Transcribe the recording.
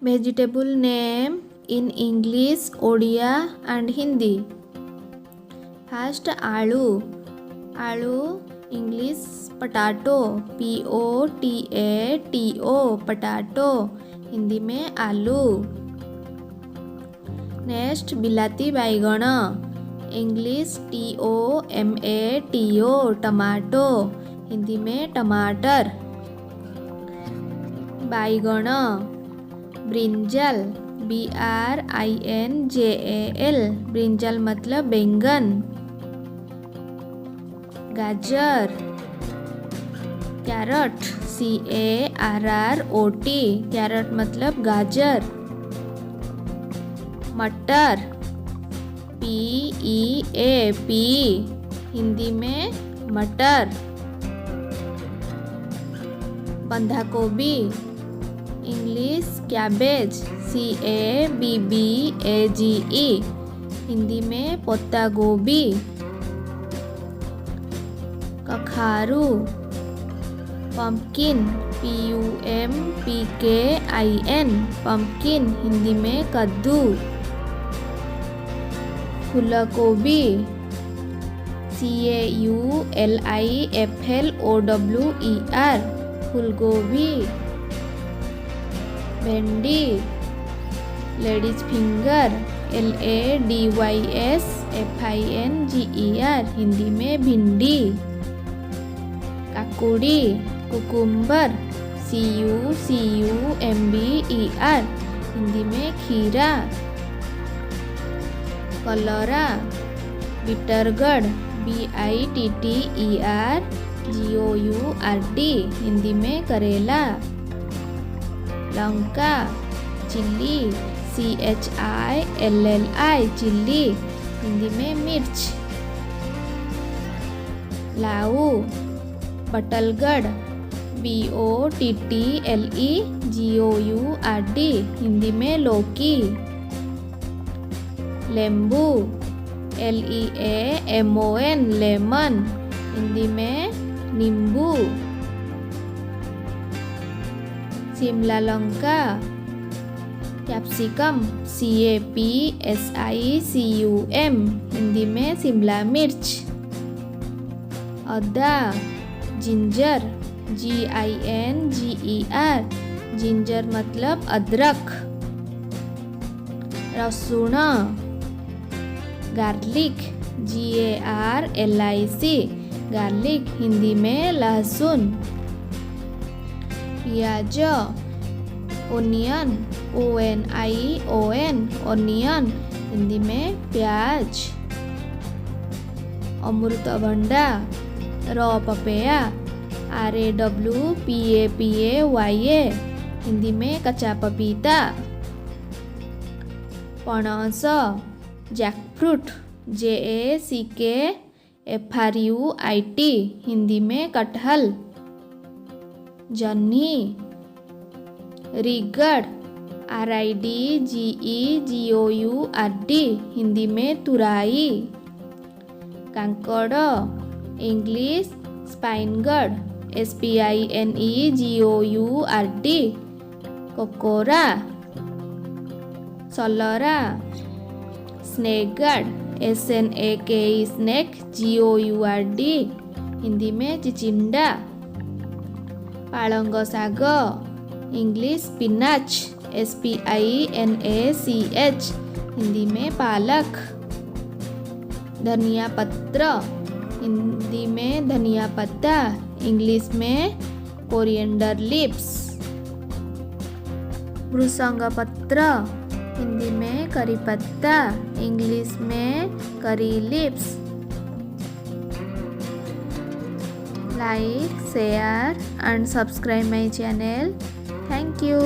Vegetable name in English, Odia and Hindi. First, आलू. आलू English potato, POTATO, potato, Hindi में आलू. नेक्स्ट, बिलाती बैगन. इंग्लिश TOMATO, टमाटो, हिंदी में टमाटर. बैगन. ब्रिंजल, BRINJAL, ब्रिंजल मतलब बैंगन. गाजर. कैरट, CARROT, कैरट मतलब गाजर. मटर, PEAP, हिंदी में मटर. बंधा गोभी. इंग्लिश कैबेज, CABBAGE, हिंदी में पत्ता गोभी. कखारू. पंपकिन, PUMPKIN, पंपकिन, हिंदी में कद्दू. फूलगोभी. CAULIFLOWER, फूलगोभी. भिंडी. लेडीज फिंगर, LADYSFINGER, हिंदी में भिंडी. काकुड़ी. कुकुम्बर, CUCUMBER, हिंदी में खीरा. कलरा. बिटरगड, BITTERGOURD, हिंदी में करेला. Lanka. Chilli, CHILLI, chilli, Hindi में मिर्च. लाऊ. बटलगढ़, BOTTLEGOURD, हिंदी में लौकी. लेम्बू. LEAMON, लेमन, हिंदी में नींबू. शिमला लंका. कैप्सिकम, CAPSICUM, हिंदी में शिमला मिर्च. अदा. जिंजर, GINGER, जिंजर मतलब अदरक. लहसुन. गार्लिक, GARLIC, गार्लिक, हिंदी में लहसुन. प्याज. ओनियन, ONION, ओनियन, हिंदी में प्याज. अमृतभंडा. रॉ पपैया, RAWPAPAYA, हिंदी में कच्चा पपीता. पनस. जैकफ्रूट, JACKFRUIT, हिंदी में कटहल. जन्ही. रिगड़, RIDGEGOURD, हिंदी में तुराई. कांकड़. इंग्लिश स्पाइनगड, SPINEGOURD, कोकोरा. सलरा. Snake gourd, SNAKE, snake, GOURD, Hindi में चिचिंडा. पालंग साग. इंग्लिश स्पिनाच, SPINACH, हिंदी में पालक. धनिया पत्र. हिंदी में धनिया पत्ता, इंग्लिश में कोरिएंडर लीव्स. भृसंग पत्र. हिंदी में करी पत्ता, इंग्लिश में curry leaves. Like, share and subscribe my channel. Thank you.